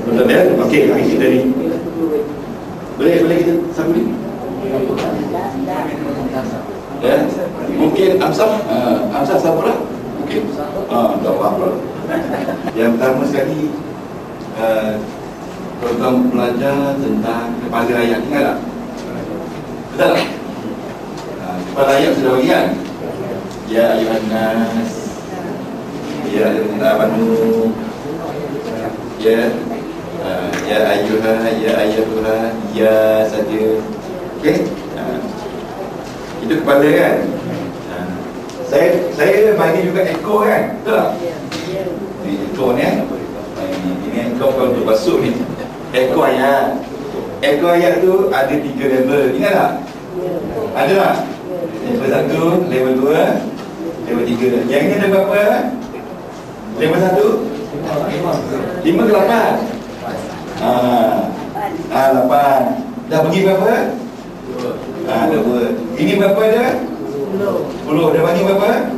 Betul ya? Okey, hari kita ni boleh kita sambung ni? Ya, mungkin Amsal siapa lah? Mungkin tak apa-apa. Yang pertama sekali, program belajar tentang kepala rakyat, ingat tak? Betul tak? Kepala rakyat sudah bagi kan? Ya ayuhan nas, ya ayuhan amanu, ya ayuha, ya ayatuha, ya saja. Okey? Itu kepala kan? Saya bagi juga ekor kan? Betul tak? Ini ekor ni ini ekor untuk basuh ni. Ekor ayat. Ekor ayat tu ada 3 level. Ingat tak? Ada tak? Level 1, level 2, level 3. Yang ni ada berapa? Level 1? 5 ke 8? 8. Dah bagi berapa? 2. Ini berapa dia? 10. Dah bagi berapa?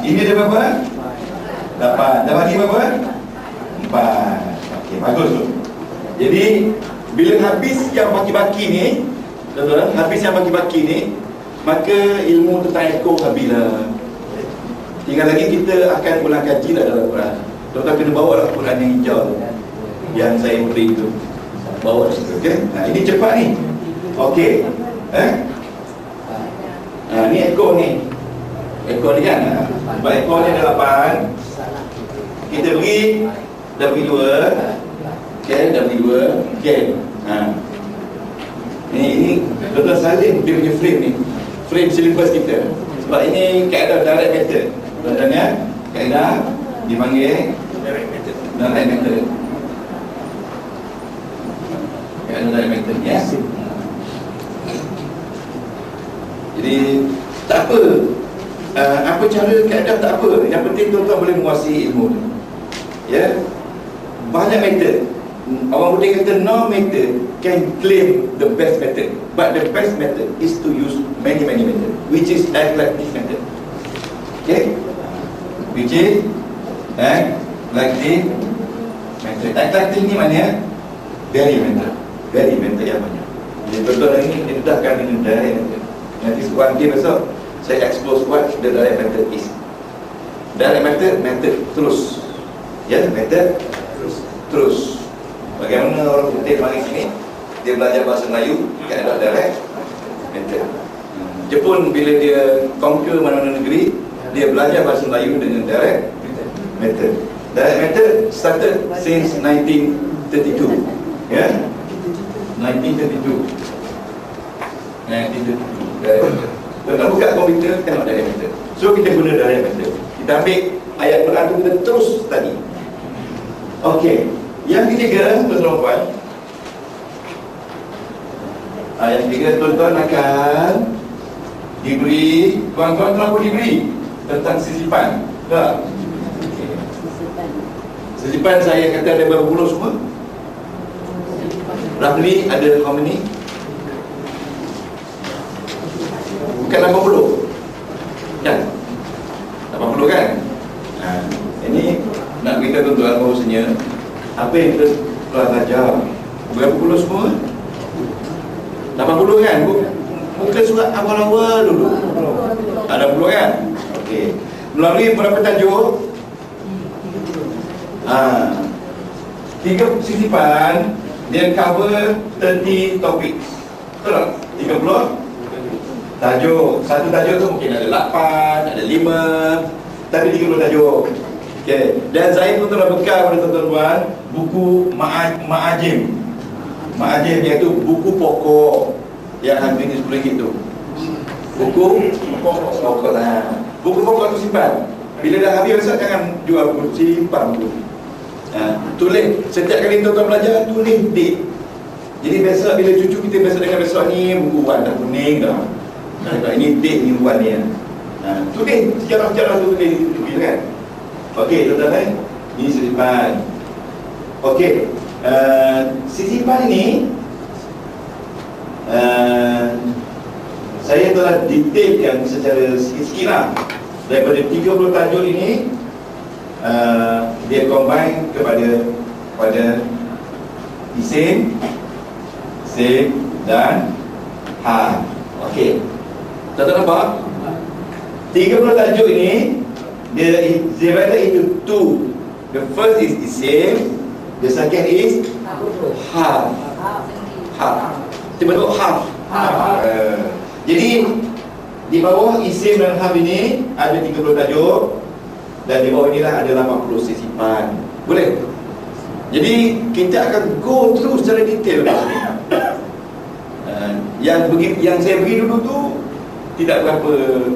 Ini ada berapa? 8. Dah bagi berapa? 4. Okey, bagus tu. Jadi bila habis yang baki-baki ni, tuan-tuan, habis yang baki-baki ni, maka ilmu tentang ekor habislah. Tinggal lagi kita akan ulang kaji lah dalam Quran. Tuan-tuan kena bawa lah Quran yang hijau tu, yang saya beri tu, bawa situ. Okey. Ini cepat ni. Okey. Ni ekor ni. Ekor ni kan. Sebab ekor ni ada 8. Kita beri, dah beri 2. Okey, dah beri 2. Okey. Ini tuan-tuan salin dia punya frame ni. Frame syllabus kita. Sebab ini kaedah direct method. Tuan-tuan ya, kaedah dipanggil direct method. Direct method. Kaedah direct method ya. Jadi tak apa. Apa cara kaedah tak apa. Yang penting tuan-tuan boleh menguasai ilmu tu. Ya. Banyak method. Orang putih kata no method can claim the best method, but the best method is to use many method, which is eclectic method. Okay, which is eclectic method. Eclectic ni maknanya very method yang banyak. Jadi betul ini didedahkan dengan direct method. Nanti nanti besok saya expose what the direct method is. Direct method terus, ya, method terus. Bagaimana orang putih mari sini, dia belajar bahasa Melayu, kaedah direct method. Jepun bila dia conquer mana-mana negeri, dia belajar bahasa Melayu dengan direct method. Direct method started since 1932. Ya, 1932. Kita buka komputer, tengok direct method. So kita guna direct method. Kita ambil ayat Quran tu, kita terus tadi. Okey. Yang ketiga, tuan-tuan, yang ketiga, tuan-tuan akan diberi, tuan-tuan terlalu diberi tentang sisipan. Tak? Sisipan saya kata ada berapa puluh semua? Roughly ada how many? Bukan 80 kan? 80 kan? Ini nak beritahu tuan-tuan bahawasanya apa yang kita telah belajar berapa puluh semua? 80 kan? Bukan surat awal-awal dulu. Ada 60 kan? Okey. Melalui berapa tajuk? 3 sisipan, dia cover 30 topik. Betul tak? 30 tajuk. Satu tajuk tu mungkin ada 8, ada 5, tapi 30 tajuk. Okay. Dan saya pun telah bekal pada tuan-tuan buku Ma'ajim. Ma'ajim iaitu buku pokok yang harganya RM10 tu. Buku pokok lah. Buku pokok tu simpan. Bila dah habis besok jangan jual buku, simpan buku. Tulis. Setiap kali tuan-tuan belajar, tulis date. Jadi besok bila cucu kita besok dengan besok ni buku wan dah kuning dah. Ini date ni wan ni. Tulis sejarah-sejarah tu tulis kan. Okey, tuan-tuan, ini sisipan. Okey, sisipan ini saya telah detailkan secara sikit-sikit lah. Daripada 30 tajuk ini, dia combine kepada pada isim, dan hal. Okey. Tuan-tuan nampak? 30 tajuk ini dia divided into two. The first is isim, the second is hal. Bentuk hal. Jadi di bawah isim dan hal ini ada 30 tajuk, dan di bawah inilah ada 80 sisipan. Boleh? Jadi kita akan go through secara detail ni. Yang saya bagi dulu tu tidak berapa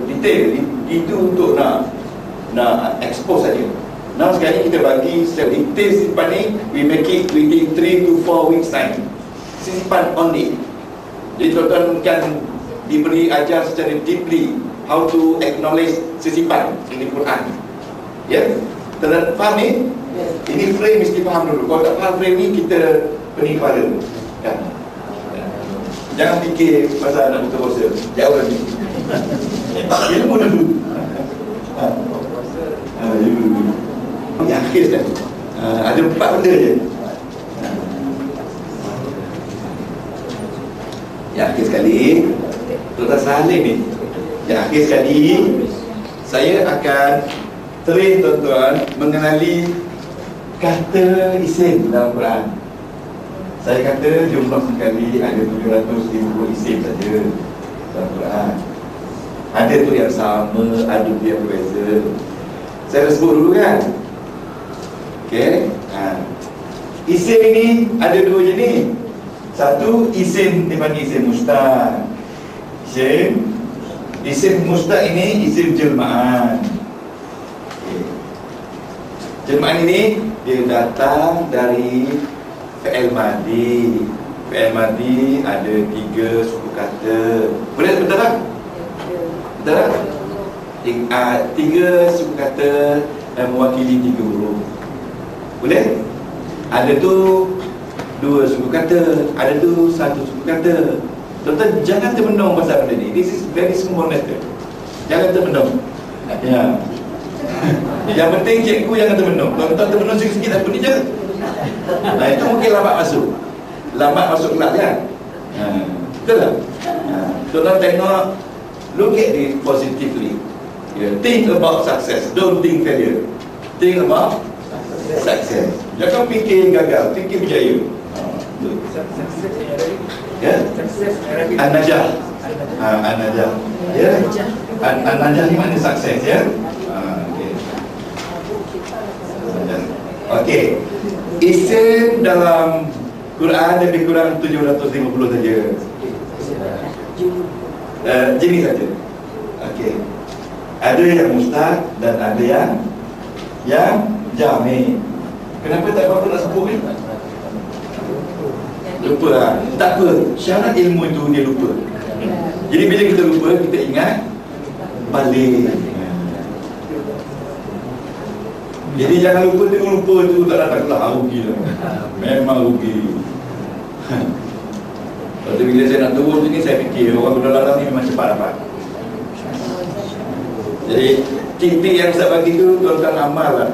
detail. Itu untuk nak expose saja. Now sekali kita bagi secara detail sisipan ni, we make it within 3 to 4 weeks time. Sisipan only. Jadi tuan-tuan kan diberi ajar secara deeply how to acknowledge sisipan ini Quran. Ya? Tuan-tuan faham ni? Ini frame mesti faham dulu. Kalau tak faham frame ni, kita pening kepala. Ya? Jangan fikir pasal nak buka puasa. Jauh lagi. Ilmu dulu. Ilmu dulu. Yang akhir kan? Ada 4 benda je. Yang akhir sekali, Tuan Salim ni, yang akhir sekali, saya akan train tuan-tuan mengenali kata isim dalam Quran. Saya kata jumlah sekali ada 750 isim saja dalam Quran. Ada tu yang sama, ada tu yang berbeza. Saya dah sebut dulu kan? Okey. Isim ini ada 2 jenis. Satu, isim dipanggil isim mustaq. Isim mustaq ini isim jelmaan. Okay. Jelmaan ini dia datang dari fi'il madhi. Fi'il madhi ada 3 suku kata. Betul tak? Betul tak? 3 suku kata dan mewakili 3 huruf. Boleh? Ada tu 2 suku kata, ada tu 1 suku kata. Tuan-tuan jangan termenung pasal benda ni. This is very small matter. Jangan termenung. Ya. Yang penting cikgu jangan termenung. Tuan-tuan termenung sikit-sikit apa ni je. Itu mungkin lambat masuk. Lambat masuk kelas kan? Betul tak? Tuan-tuan tengok, look at it positively. Think about success, don't think failure. Think about success. Jangan fikir gagal, fikir berjaya. Ya? An-najah. An-najah. Ya? An-najah ni makna sukses ya? Okey. Isim dalam Quran lebih kurang 750 saja. Jenis saja. Okey. Ada yang mustaq dan ada yang jami'. Kenapa tak apa nak sebut ni? Lupa lah. Tak apa, syarat ilmu itu dia lupa. Jadi bila kita lupa, kita ingat balik. Jadi jangan lupa, tengok lupa tu tak datang kelas, rugi lah. Memang rugi. Lepas bila saya nak turun sini, saya fikir orang berdalam ni memang cepat dapat. Jadi tip-tip yang saya bagi tu, tuan-tuan amal lah.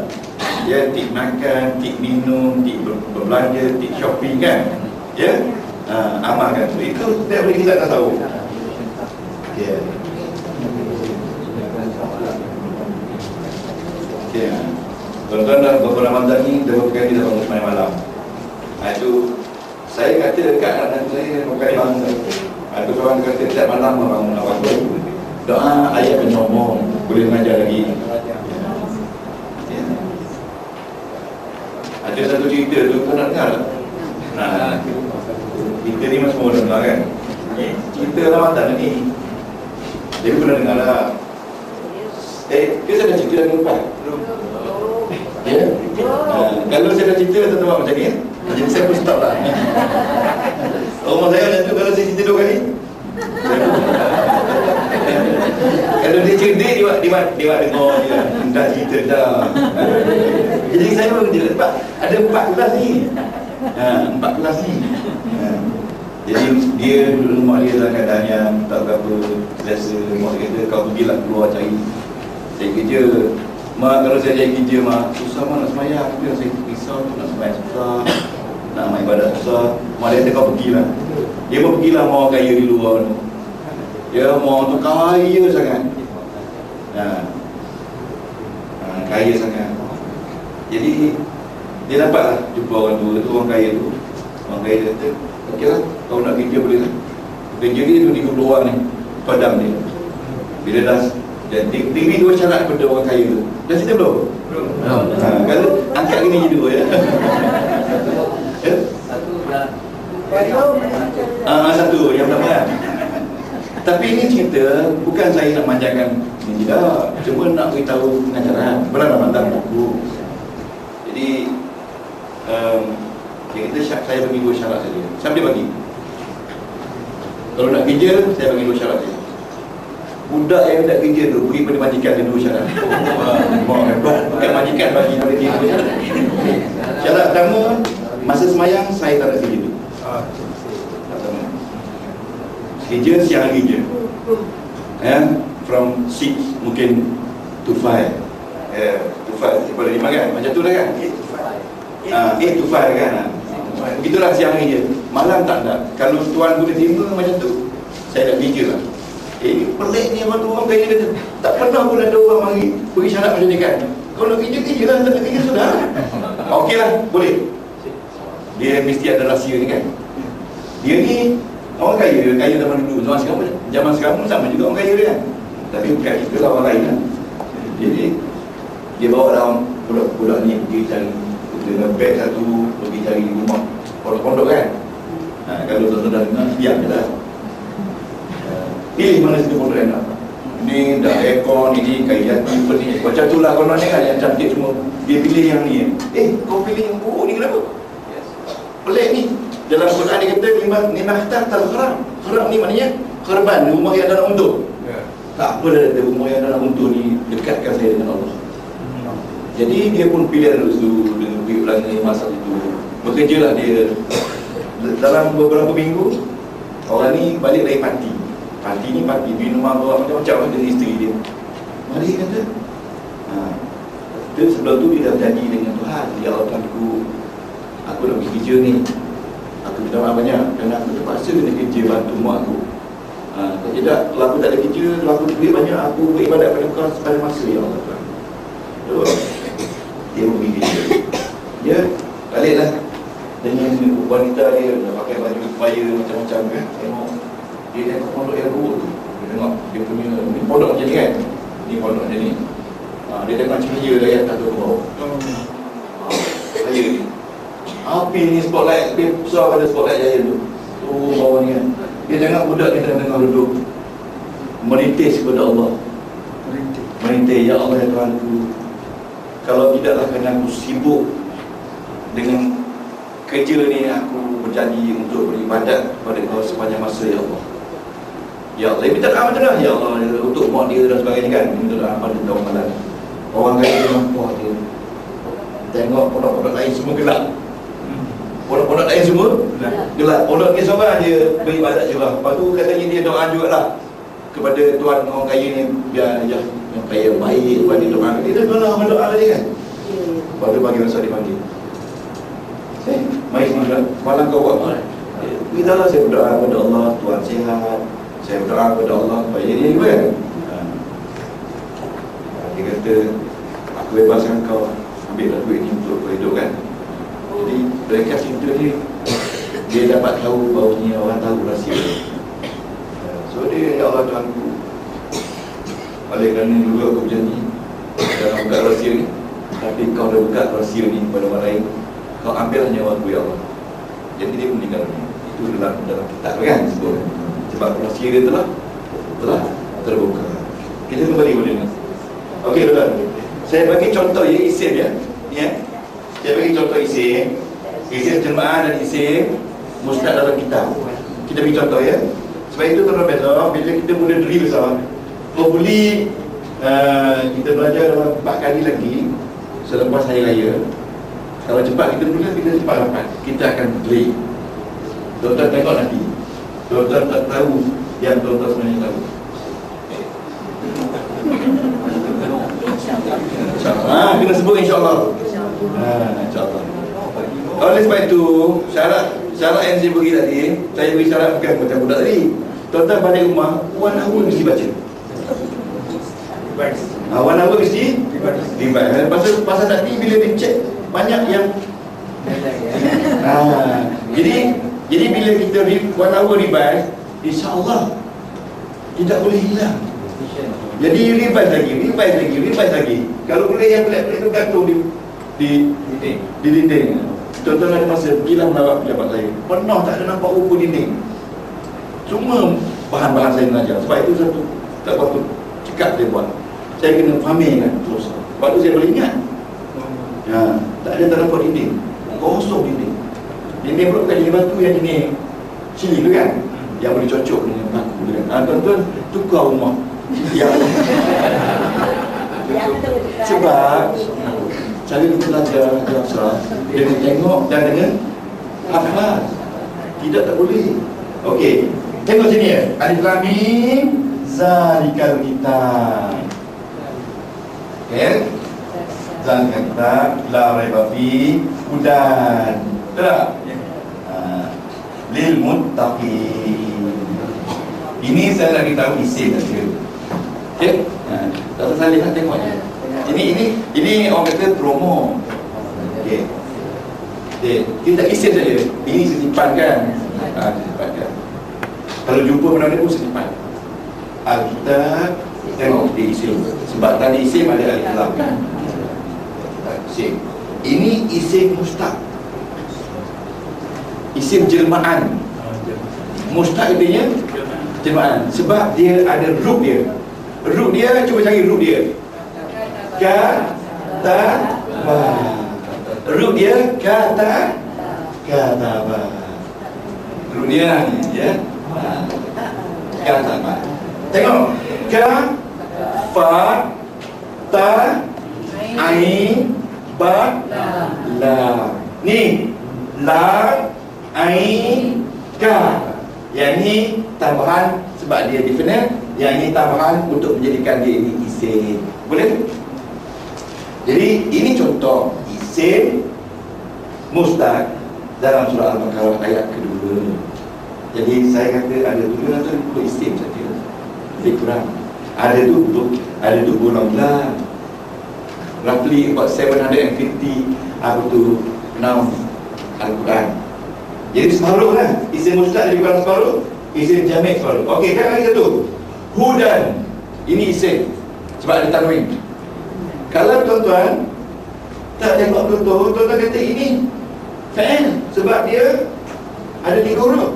Ya, tip makan, tip minum, tip berbelanja, tip shopping kan. Ya, amalkan tu. Itu setiap hari kita tak tahu. Ya. Ya. Tuan-tuan dalam beberapa Ramadan ni beberapa kali kita bangun sembahyang malam. Itu saya kata dekat anak saya pakai bangsa. Itu kawan kata setiap malam bangun awal tu doa ayat penyomong boleh mengajar lagi. Ya. Ada satu cerita tu kau nak dengar tak? Nah, kita ni semua dah dengar kan? Cerita Ramadan ni dia pernah dengar lah. Dia saya dah cerita dengan empat. Ya? Kalau saya dah cerita, tuan-tuan buat macam ni ya? Jadi saya pun stop lah. Rumah saya macam tu, kalau saya cerita 2 kali kalau dia cerdik, dia buat dengar je. Dah cerita dah. Jadi saya pun je ada 4 kelas ni. 4 kelas ni. Jadi dia duduk rumah dia dalam keadaan yang tak berapa selesa. Mak kata kau pergilah keluar cari kerja. Mak, kalau saya jadi kerja, mak, susah mak nak semayang. Tapi saya risau tu nak semayang susah, nak main ibadat susah. Mak dia kata kau pergilah. Dia pun pergilah mau kaya di luar tu. Dia mau tu kaya sangat. Kaya sangat. Jadi dia dapatlah jumpa orang tua tu, orang kaya tu. Orang kaya dia kata, okeylah, kau nak kerja boleh lah. Kerja dia tu di luar ni, padam dia. Bila dah tinggi dua syarat kepada orang kaya tu. Dah cerita belum? Kalau angkat gini je dulu ya. Satu yang pertama kan. Tapi ini cerita bukan saya nak manjakan ini, tidak. Cuma nak beritahu pengajaran. Benar mantan buku. Jadi kita saya bagi dua syarat saja. Siapa dia bagi? Kalau nak kerja, saya bagi dua syarat saja. Budak yang tak kerja tu pergi pada majikan dia dua syarat. Bukan majikan bagi dia dua syarat. Syarat pertama, masa semayang saya tak nak kerja tu. Kerja siang hari je. From 6 mungkin to 5. To 5 daripada 5 kan? Macam tu dah kan? 8 to 5 kan? Begitulah siang hari je. Malam tak ada. Kalau tuan boleh terima macam tu, saya nak kerja lah. Pelik ni orang tu, orang kaya kata tak pernah pun ada orang mari beri syarat macam ni kan. Kalau nak kerja, kerja lah. Tak nak kerja sudah. Okey lah, boleh. Dia mesti ada rahsia ni kan. Dia ni orang kaya zaman dulu. Zaman sekarang pun sama juga orang kaya dia kan. Tapi bukan kita lah, orang lain lah. Jadi dia bawa dalam budak-budak ni pergi cari dengan beg satu, pergi cari rumah pondok-pondok kan. Kalau tuan-tuan dah dengar, diam je lah. Pilih mana situ pondok enak. Ni dah aircon, ini kayu jati, ni macam tu lah konon ni kan, yang cantik semua. Dia pilih yang ni. Kau pilih yang buruk ni kenapa? Pelik ni. Dalam Quran dia kata nimah tahtal haram. Haram ni maknanya korban, rumah yang ada nak untung. Tak apa dah rumah yang ada nak untung ni dekatkan saya dengan Allah. Jadi dia pun pilih dulu dengan pergi ulang ni masa itu. Bekerjalah dia. Dalam beberapa minggu orang ni balik dari parti. Parti ni parti minuman macam-macam dengan isteri dia. Mari kata. Dia sebelum tu dia dah janji dengan Tuhan, ya Allah Tuhanku, aku nak pergi kerja ni. Aku minta maaf banyak kerana aku terpaksa kena kerja bantu mak aku. Kalau tidak, kalau aku tak ada kerja, kalau aku duit banyak, aku beribadat pada kau sepanjang masa, ya Allah Tuhan. Dia pergi kerja. Dia baliklah dengan wanita dia, dah pakai baju kebaya macam-macam kan. Tengok dia tengok pondok yang buruk tu. Dia tengok dia punya ni pondok macam ni kan. Ni pondok macam ni. Dia tengok cahaya dari atas ke bawah. Cahaya ni. Api ni spotlight, lebih besar pada spotlight cahaya tu. Tu bawah ni kan. Dia tengok budak ni tengah duduk merintis kepada Allah. Merintis, ya Allah ya Tuhanku, kalau tidaklah kerana aku sibuk dengan kerja ni, aku berjanji untuk beribadat kepada kau sepanjang masa, ya Allah. Ya Allah, dia minta doa macam mana? Ya Allah, untuk mak dia dan sebagainya kan. Dia minta doa pada tahun malam. Orang kaya dia nampak dia. Tengok pondok-pondok lain semua gelap. Pondok-pondok lain semua gelap. Pondok ni seorang dia beribadat je lah. Lepas tu katanya dia doa jugalah kepada Tuhan orang kaya ni, biar yang kaya baik, buat dia doa. Dia dah berdoa tadi kan. Lepas tu pagi masa dia panggil, mari malam kau buat apa? Mintalah saya berdoa kepada Allah, Tuhan sihat. Saya berdoa kepada Allah supaya dia juga kan. Dia kata, aku bebaskan kau, ambillah duit ni untuk kau hidup kan. Jadi mereka cerita ni, dia dapat tahu bahawa orang tahu rahsia. So dia, ya Allah Tuhanku, oleh kerana dulu aku berjanji jangan buka rahsia ni, tapi kau dah buka rahsia ni kepada orang lain, kau ambillah nyawa aku, ya Allah. Jadi dia meninggal dunia. Itu dalam kitab kan sebut. Sebab rahsia dia telah terbuka. Kita kembali kepada ni. Okey tuan. Saya bagi contoh ya, isim ya. Saya bagi contoh isim. Isim jemaah dan isim mustaq dalam kitab. Kita bagi contoh ya. Sebab itu tuan-tuan besok bila kita mula diri bersama, boleh kita belajar dalam 4 kali lagi selepas hari raya. Kalau cepat kita mula, kita cepat dapat. Kita akan delay. Tuan-tuan tengok nanti. Tuan-tuan tak tahu yang tuan-tuan sebenarnya tahu. InsyaAllah. Kena sebut insyaAllah. InsyaAllah. Oleh sebab itu, syarat yang saya bagi tadi, saya beri syarat bukan macam budak tadi. Tuan-tuan balik rumah, 1 hour mesti baca. 1 hour mesti revise. Pasal tadi bila dia check, banyak yang jadi bila kita 1 hour revise, InsyaAllah tidak boleh hilang. Jadi revise lagi. Kalau boleh yang pelik-pelik tu gantung di dinding. Tuan-tuan ada masa pergilah melawat pejabat saya, pernah tak ada nampak rupa dinding, cuma bahan-bahan saya mengajar. Sebab itu satu tak patut cakap dia buat. Saya kena fahami kan terus. Sebab tu saya boleh ingat. Tak ada tak nampak dinding, kosong dinding. Dinding pun bukan jenis batu yang jenis sini tu kan, yang boleh cocok dengan paku tu kan. Tuan-tuan tukar rumah yang sebab cara kita belajar bahasa dengan tengok dan dengan hafal. Tidak tak boleh. Okey, tengok sini ya. Alif lam mim zalikal kitab. Okey. Zalikal kitab la raiba fi hudan. Tak? Lil muttaqin. Ini saya nak beritahu isim saja. Okey? Tak salah nak tengoknya. Ini orang kata promo. Okey. Kita isim saja. Ini setipan kan? Setipan kan. Kalau jumpa benda-benda pun setipan. Alkitab, tengok dia isim. Sebab tadi isim ada alif lam kan? Isim. Ini isim mustaq. Isim jelmaan. Mustaq artinya jelmaan. Sebab dia ada root dia. Root dia, cuba cari root dia. Kataba. Root dia kataba. Root dia ni ya. Kataba. Tengok. Ka fa ta ain ba la. Ni la ain ka. Yang ni tambahan sebab dia definite. Yang ini tambahan untuk menjadikan dia ini isim. Boleh? Jadi ini contoh isim mustaq dalam surah Al-Baqarah ayat kedua. Jadi saya kata ada 700 isim saja. Lebih kurang. Ada tu golong lah. Roughly about 750 noun Al-Quran. Jadi separuh lah. Isim mustaq lebih kurang separuh. Isim jami' separuh. Okey, kan lagi satu. Hudan. Ini isim sebab ada tanwin. Kalau tuan-tuan tak tengok betul, tuan-tuan kata ini fa'il sebab dia ada 3 huruf.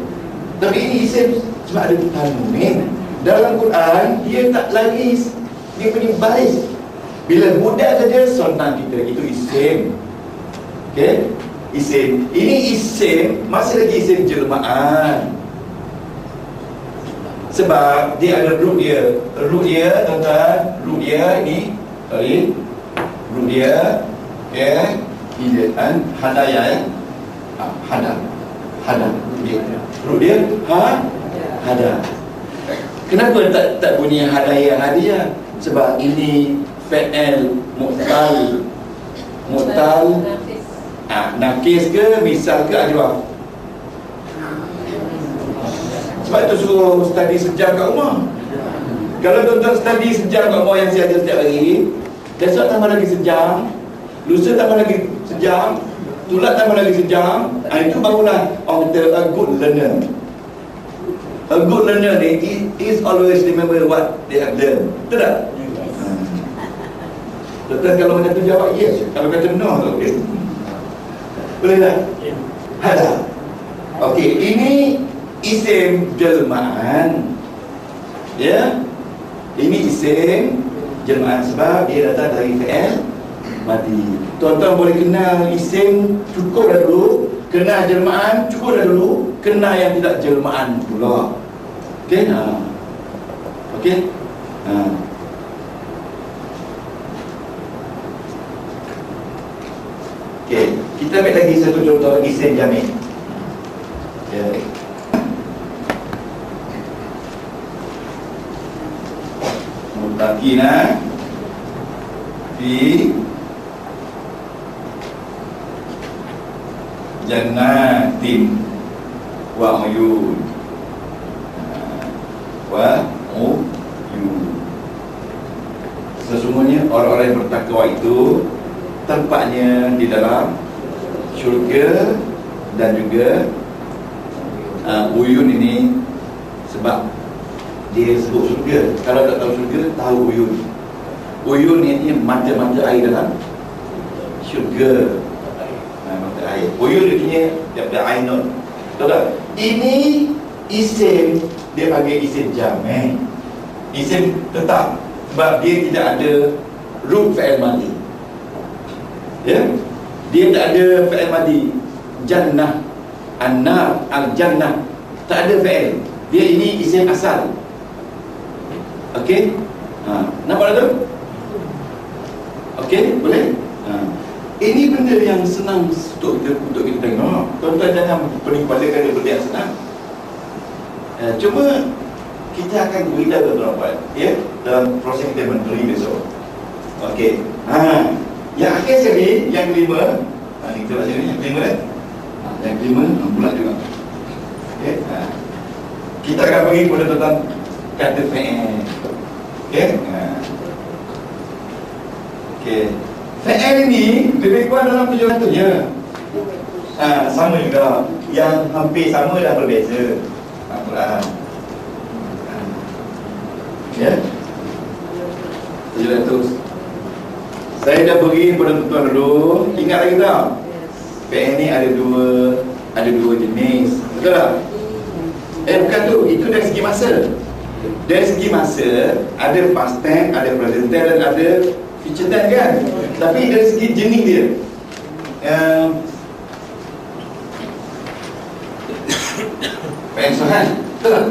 Tapi ini isim sebab ada tanwin. Dalam Quran dia tak lagi dia punya baris. Bila hudan saja sunnah kita, itu isim. Okey? Isim. Ini isim, masih lagi isim jelmaan. Sebab dia ada root dia. Root dia, tuan-tuan, root dia ini, sorry, root dia, okay, hidayah, hadaya ya, hada, root dia, hada. Kenapa tak bunyi hadiah? Sebab ini fa'il mu'tal, nakis ke, misal ke, ajwaf. Sebab itu suruh study sejam kat rumah. Kalau tuan-tuan study sejam kat rumah yang saya ajar setiap hari, besok tambah lagi sejam, lusa tambah lagi sejam, tulat tambah lagi sejam, itu barulah orang kata a good learner. A good learner ni is always remember what they have learned. Betul tak? Tuan-tuan kalau macam tu jawab yes, kalau kata no tak boleh. Boleh tak? Ada. Okey, ini isim jelmaan. Ya. Ini isim jelmaan sebab dia datang dari fi'il madi. Tuan-tuan boleh kenal isim cukup dah dulu, kenal jelmaan cukup dah dulu, kenal yang tidak jelmaan pula. Okey? Okey? Okey, kita ambil lagi satu contoh isim jami'. Ya. Muttaqina Fi jannatin wa uyun. Wa uyun. Sesungguhnya orang-orang yang bertakwa itu tempatnya di dalam syurga dan juga uyun ini sebab dia sebut syurga. Kalau tak tahu syurga, tahu uyun. Uyun ini mata-mata air dalam syurga. Mata air. Uyun artinya daripada ainun. Tahu tak? Ini isim, dia panggil isim jami'. Isim tetap sebab dia tidak ada rub fa'il madi. Ya? Dia tak ada fa'il madi. Jannah, an-nar, al-jannah, tak ada fa'il. Dia ini isim asal. Okey? Nampak tak tu? Okey, boleh? Ini benda yang senang untuk kita tengok. Tuan-tuan jangan pening kepala kerana benda yang senang. Cuma kita akan beritahu tuan-tuan buat, ya, dalam proses kita menteri besok. Okey. Yang akhir sekali, yang kelima, ini kita buat sini, yang kelima kan? Yang kelima, bulat juga. Okey. Kita akan pergi kepada tuan-tuan kata fa'il. Okey. Okey. Fa'il ini lebih kurang dalam 700 je. Sama juga. Yang hampir sama dah berbeza. Al-Quran. Ya. 700. Saya dah beri kepada tuan-tuan dulu. Ingat lagi tak? Fa'il ni ada dua jenis. Betul tak? Bukan tu. Itu dari segi masa. Dari segi masa, ada past tense, ada present tense dan ada future tense kan? Tapi dari segi jenis dia, fa'il sahih. Betul tak?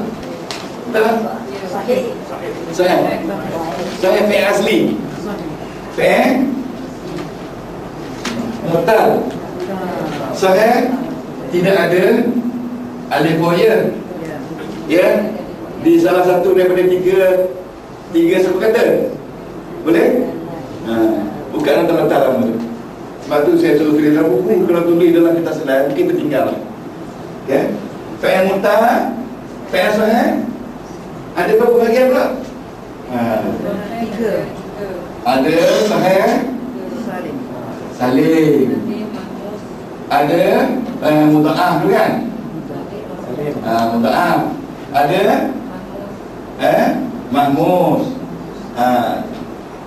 Betul tak? Sahih. Sahih fa'il asli. Fa'il mu'tal. Sahih tidak ada alif ya. Ya. Di salah satu daripada tiga suku kata. Boleh? Bukan hantar-hantar lama tu. Sebab tu saya suruh tulis dalam buku. Kalau tulis dalam kitab selai, mungkin tertinggal. Ya. Fa'il mu'tal, fa'il sahih. Ada berapa bahagian pula? Tiga. Ada sahih, salim. Ada mudha'af tu kan? Mudha'af. Ada mahmus.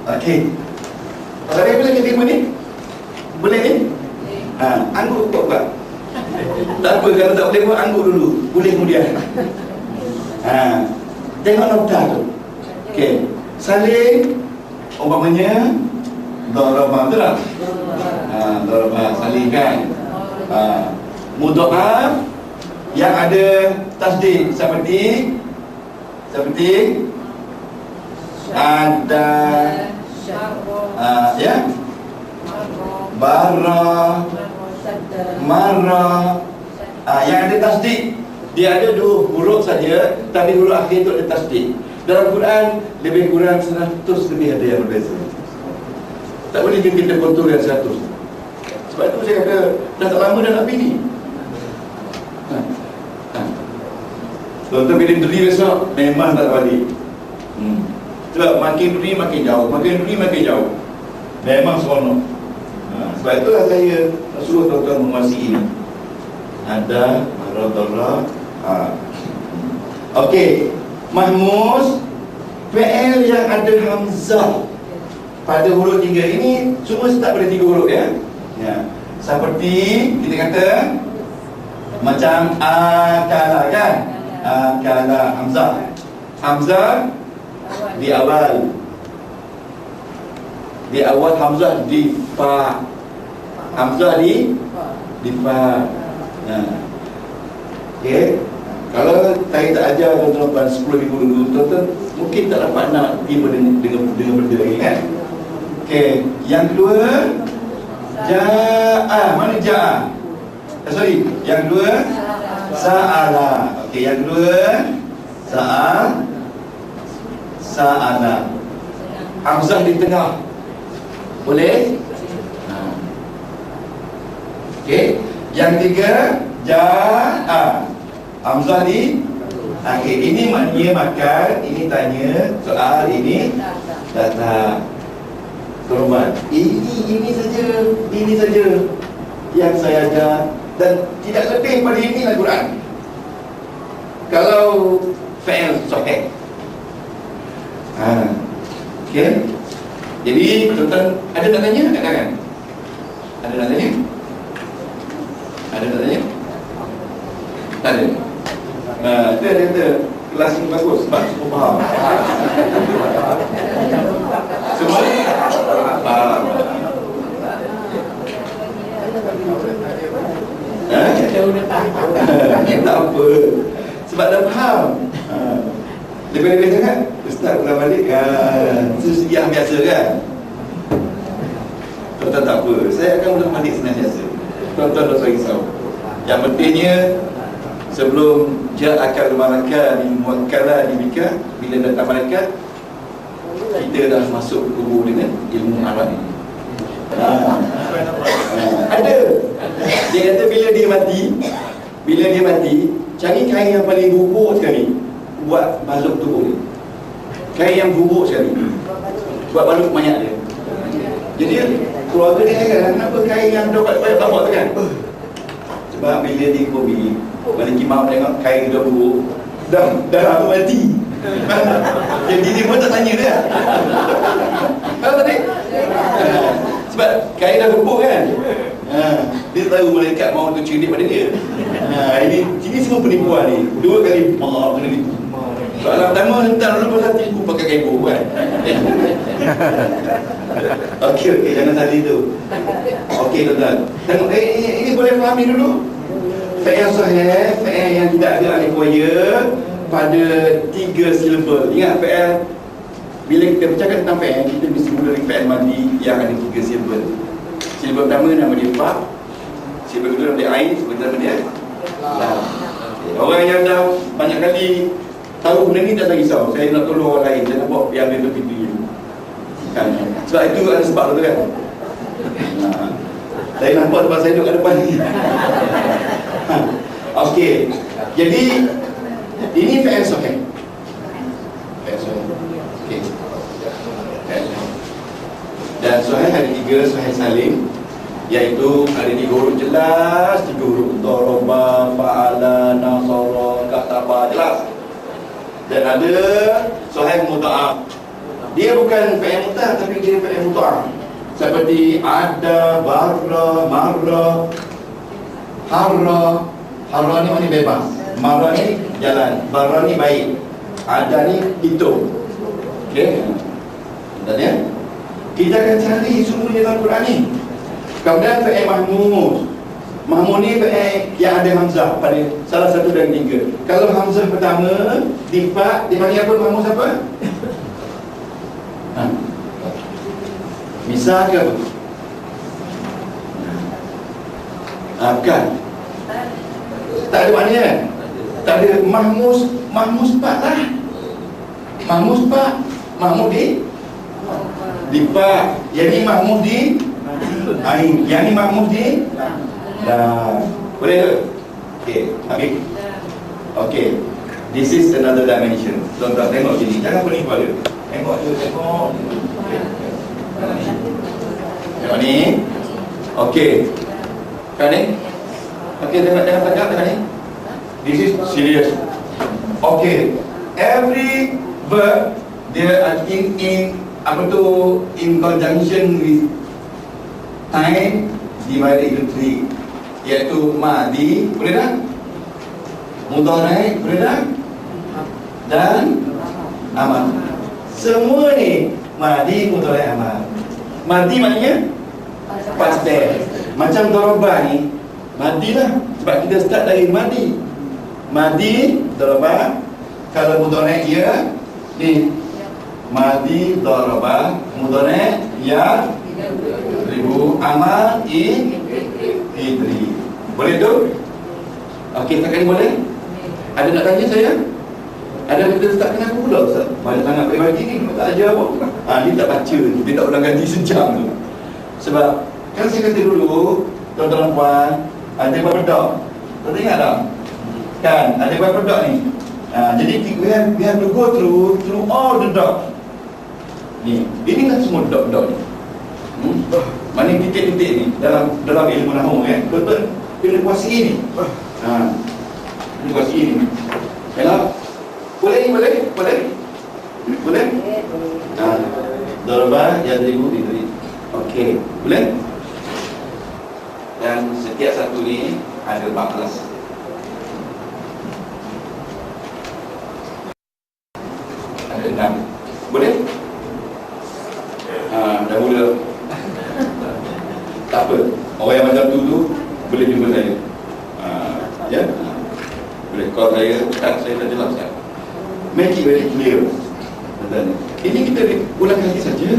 Okey. Saya boleh jadi ni? Boleh ni? Anggur kok tak? Tak apa, kalau tak boleh buat anggur dulu. Boleh kemudian. Tengok nota tu. Okey. Saling umpamanya darabah, betul tak? Darabah, saling kan? Mudha'af yang ada tasdid seperti ada ya, bara, marah, yang ada tasdid. Dia ada dua huruf saja, tapi huruf akhir itu ada tasdid. Dalam Quran lebih kurang 100 lebih ada yang berbeza. Tak boleh kita kontrol yang 100. Sebab itu saya kata dah tak lama dah nak pilih. Tuan-tuan bila beri besok memang tak balik. Sebab makin beri makin jauh, makin beri makin jauh. Memang seronok. Sebab itulah saya suruh tuan-tuan menguasai ini. Ada maradallah. Okey. Mahmus, fi'il yang ada hamzah pada huruf 3 ini semua start pada 3 huruf ya. Seperti kita kata macam akala kan? Akala hamzah. Hamzah di awal. Di awal hamzah di fa. Hamzah di fa. Okey. Kalau saya tak ajar tuan-tuan 10 minggu dulu, tuan-tuan mungkin tak dapat nak terima dengan benda ni kan. Okey, yang kedua ja'a. Mana ja'a? Sorry, yang kedua sa'ala. Okey, yang kedua sa'ala. Hamzah di tengah. Boleh? Okey. Yang tiga, hamzah di akhir. Ini maknanya makan, ini tanya, soal, ini datang. Hormat. Ini saja yang saya ajar, dan tidak lebih pada ini Al-Quran. Kalau fi'il sahih. Okey. Jadi tuan-tuan ada nak tanya kat tangan? Ada nak tanya? Ada nak tanya? Tak ada. Ada kelas ini bagus sebab semua faham. Semua faham. Tak apa, sebab dah faham. Lebih-lebih sangat ustaz pulang balik sesudiah biasa kan. Tuan-tuan tak apa, saya akan pulang balik senantiasa. Tuan-tuan tak usah risau. Yang pentingnya sebelum akal malaikat muwakkalah dimika, bila datang malaikat kita dah masuk kubur dengan ilmu Arab ini. Ada. Dia kata bila dia mati, cari kain yang paling buruk sekali buat balut tubuh dia. Kain yang buruk sekali buat balut mayat dia. Jadi keluarga dia kata, kenapa kain yang dapat bawa tu kan? Sebab bila dia ke bumi, balik imam tengok kain dah buruk, dah lama mati. Jadi dia pun tak tanya dia. Faham tak? Sebab kain dah buruk kan? Dia tahu malaikat mau tu cerdik pada dia. Ini semua penipuan ni. 2 kali Allah kena tipu. Soalan pertama hentar dulu pasal tipu pakai kain buruk kan? Okey, jangan tadi tu. Okey tuan-tuan, tengok ini boleh fahami dulu. Fi'il sahih, fi'il yang tidak ada alif buaya pada 3 silabel. Ingat fi'il, bila kita bercakap tentang fi'il, kita mesti mula dari fi'il madi yang ada 3 silabel. Silabel pertama nama dia fa, silabel kedua nama dia ain, silabel kedua nama dia lam. Orang yang dah banyak kali tahu benda ni tak risau. Saya nak tolong orang lain, saya nak buat biar dia lebih tinggi kan? Sebab itu ada sebab tu kan. Saya nampak tempat saya duduk kat depan ni. Okey. Jadi ini fi'il sahih. Fi'il sahih. Okey. Dan sahih ada 3 sahih salim, iaitu ada 3 huruf jelas, 3 huruf daraba, fa'ala, nasara, kataba, jelas. Dan ada sahih mudha'af. Dia bukan fi'il mudha'af tapi dia fi'il mudha'af. Seperti ada, barra, marra, harra. Harra ni maknanya bebas, marra ni jalan, barra ni baik, ada ni hitung. Okey. Tanya, kita akan cari semua dalam Quran ni. Kemudian fi'il mahmud. Mahmud ni fi'il yang ada hamzah pada salah satu dari 3. Kalau hamzah pertama dipak, dipanggil apa mahmud siapa? Misal ke apa? Bukan. Tak ada maknanya kan? Tak ada mahmus pak lah. Mahmus pak, mahmud di pak. Yang ni mahmud di ain. Yang ni mahmud di dah. Boleh ke? Okey, habis. Okey. This is another dimension. Tuan-tuan tengok sini. Jangan pening kepala. Tengok je, tengok. Tengok ni. Okey. Kan ni? Okey, jangan tegak tengok ni. This is serious. Okey. Every verb dia in apa tu, in conjunction with time divided into 3, iaitu madi, boleh tak? Mudhari, boleh tak? Dan amal. Semua ni madi, mudhari, amal. Madi maknanya past tense. Macam daraba ni madi lah, sebab kita start dari madi. Madi, daraba. Kalau mudhari dia ni madi, daraba, mudhari ya ribu, amal idri. Boleh tu? Okey, setakat ni boleh? Ada nak tanya saya? Ada kita tak kenal pula Ustaz? Banyak sangat bagi ni, tak ajar apa. Dia tak baca, dia tak ulang ganti sejam tu. Sebab kan saya kata dulu, tuan-tuan puan, ada buat pedok. Tuan ingat tak? Kan, ada buat pedok ni. Jadi we have to go through all the dot. Ni, inilah semua dot-dot ni. Mana titik-titik ni dalam ilmu nahwu kan. Betul kena kuasai ni. Kena kuasai ni. Kalau boleh? Darabah yadribu bidri. Okey, boleh? Dan setiap satu ni ada 14. Ada 6. Boleh? Dah mula. Tak apa. Orang yang macam tu boleh jumpa saya. Ya? Boleh call saya tak jelaskan. Make it very clear. Dan ini kita ulang kali saja.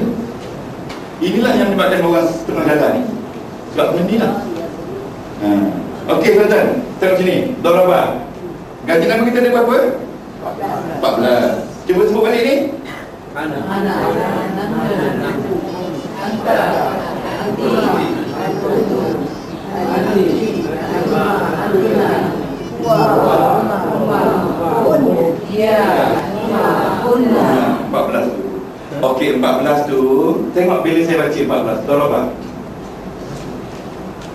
Inilah yang menyebabkan orang tengah jalan ni. Sebab benda ni lah. Okey tuan-tuan, tengok sini. Darabah. Gaji nama kita ada berapa? 14. Cuba sebut balik ni. Okey, 14 tu. Tengok bila saya baca 14. Darabah.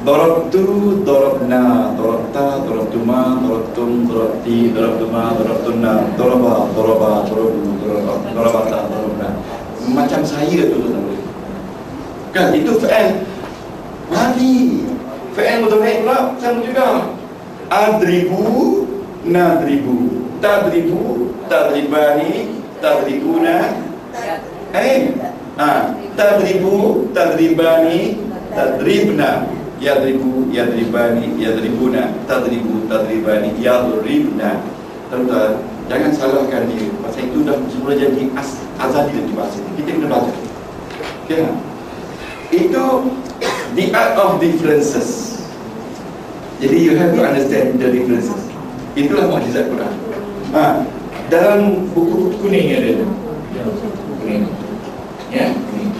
Darabtu, darabna, darabta, darabtuma, darabtum, darabti, darabtuma, darabtunna, daraba, darabu, darabata, darabna. Macam saya tu tuan-tuan. Kan itu fi'il madi. Fi'il mudhari' pula sama juga. Adribu, nadribu, tadribu, tadribani, tadribuna. Tadribu, tadribani, tadribna. Yadribu, yadribani, yadribuna. Tadribu, tadribani, yadribna. Tuan-tuan, jangan salahkan dia. Pasal itu dah semula jadi azali dalam bahasa ini. Kita kena baca. Okay? Itu the art of differences. Jadi you have to understand the differences. Itulah mukjizat Quran. Dalam buku kuning ada. Kuning. Ya, kuning.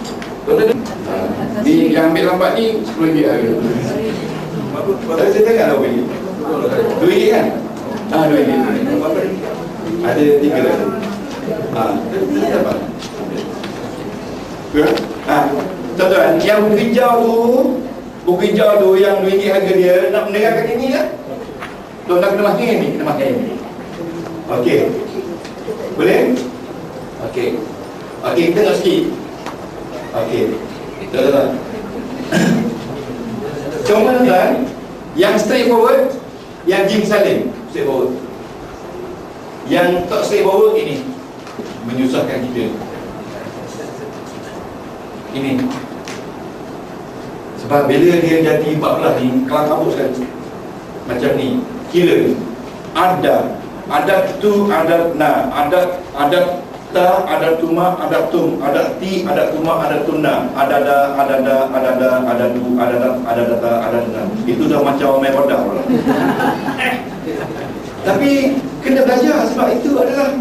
Ni yang ambil lambat ni RM10 harga. Tapi saya tengok lah beli RM2 kan? RM2. Ada 3 lagi. Tuan-tuan, yang buku hijau tu yang RM2 harga dia, nak menerangkan ini kan? Tuan-tuan kena makan ni, kena makan ni. Okey. Boleh? Okey. Okey, tengok sikit. Okey. Tuan-tuan. Cuma tuan, yang straight forward, yang jim salim straight forward. Yang tak straight forward ini menyusahkan kita. Ini. Sebab bila dia jadi 14 ni, kelang kabut sekali. Macam ni, kira ada tu, ada na, ada ta, ada tuma, ada tum, ada ti, ada tuma, ada tunna, ada tu, ada na. Itu dah macam main bodoh pula. Tapi kena belajar sebab itu adalah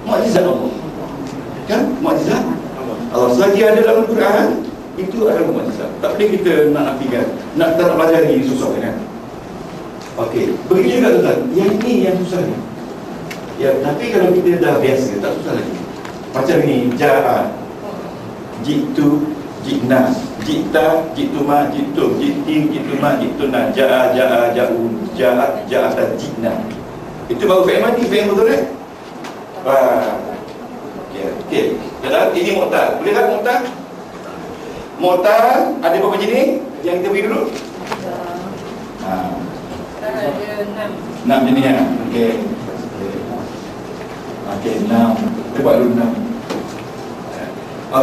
mukjizat Allah. Kan? Mukjizat Allah. Selagi ada dalam Quran, itu adalah mukjizat. Tak boleh kita nak nafikan. Nak tak belajar lagi susah kan? Okey, begitu juga tuan. Yang ini yang susah ni. Ya, tapi kalau kita dah biasa, tak susah lagi. Macam ni, ja'a, jitu, jitna, jita, jituma, jitum, jitin, jituma, jituna, ja'a, ja'u, ja'at, ja'ata, jitna. Itu baru fi'il madi, fi'il mudhari'. Okey. Dan ini mu'tal. Boleh tak mu'tal? Mu'tal ada berapa jenis? Yang kita beri dulu. Ada 6 jenis ya. Okey. Okey, 6. Kita buat dulu 6.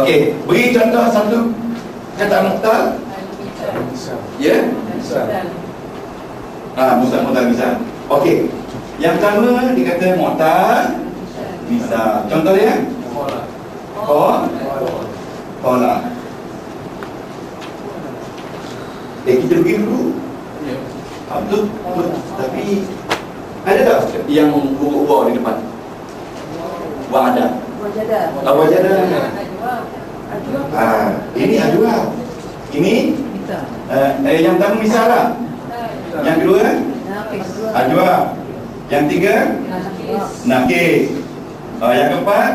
Okey, beri contoh satu kata mu'tal. Ya? Mu'tal bisa. Okey. Yang pertama dia kata mu'tal bisa. Contoh dia? Qala. Kita pergi dulu. Betul. Tapi ada tak yang ubah di depan? Wa'ada. Wajada. Ini adua. Ini yang pertama misal lah. Yang kedua ajwa. Yang tiga nakis. Yang keempat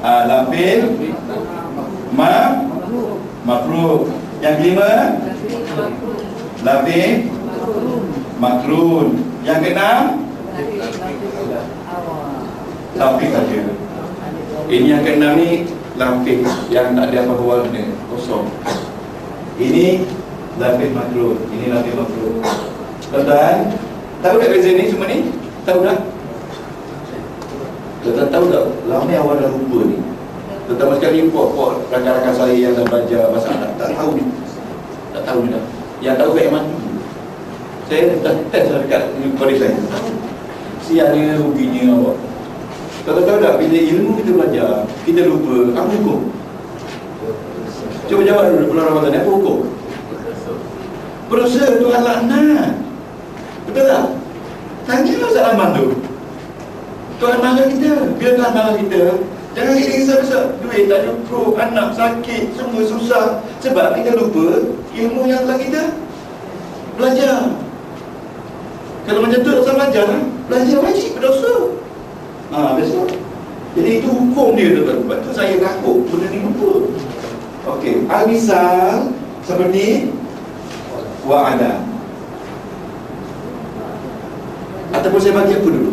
lapil mafruq. Yang kelima lapil makrun. Yang keenam lapis saja. Ini yang keenam ni lapis yang tak ada apa-apa warna, kosong. Ini lapis makrun. Ini lapis makrun. Tuan-tuan, tahu tak beza ni semua ni? Tahu tak? Tuan-tuan tahu tak? Lama awal dah lupa ni. Terutama sekali puak-puak rakan-rakan saya yang dah belajar bahasa Arab tak tahu ni. Tak tahu ni dah. Yang tahu kat mana? Saya dah test dekat kepada saya. Siapa ruginya awak? Tuan-tuan tahu tak, bila ilmu kita belajar, kita lupa apa hukum? Cuba jawab dulu bulan Ramadan, apa hukum? Berdosa Tuhan laknat. Betul tak? Tanyalah salaman tu. Tuhan marah kita. Bila Tuhan marah kita, jangan kita risau-risau. Duit tak cukup, anak sakit, semua susah. Sebab kita lupa ilmu yang telah kita belajar. Kalau macam tu tak belajar, belajar wajib berdosa. Besok. Jadi itu hukum dia tuan-tuan. Sebab tu saya takut benda ni lupa. Okey, al-misal seperti wa'ada. Ataupun saya bagi apa dulu?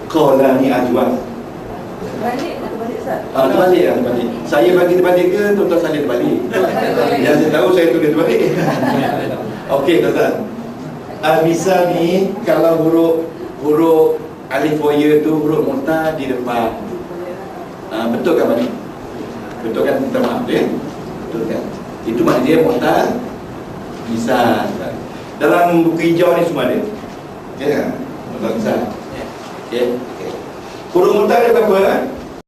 Qala ni ajwab. Terbalik Ustaz. Terbalik. Saya bagi terbalik ke tuan-tuan saya terbalik? Yang saya tahu saya tulis terbalik. Okey tuan-tuan. Al-misal ni kalau huruf alif wa ya tu huruf mu'ta di depan. Betul kan Bani? Betul kan? Minta maaf ya? Betul kan? Itu maknanya dia mu'ta misal. Dalam buku hijau ni semua ada. Ya kan? Mu'ta misal. Okey. Huruf mu'ta dia berapa?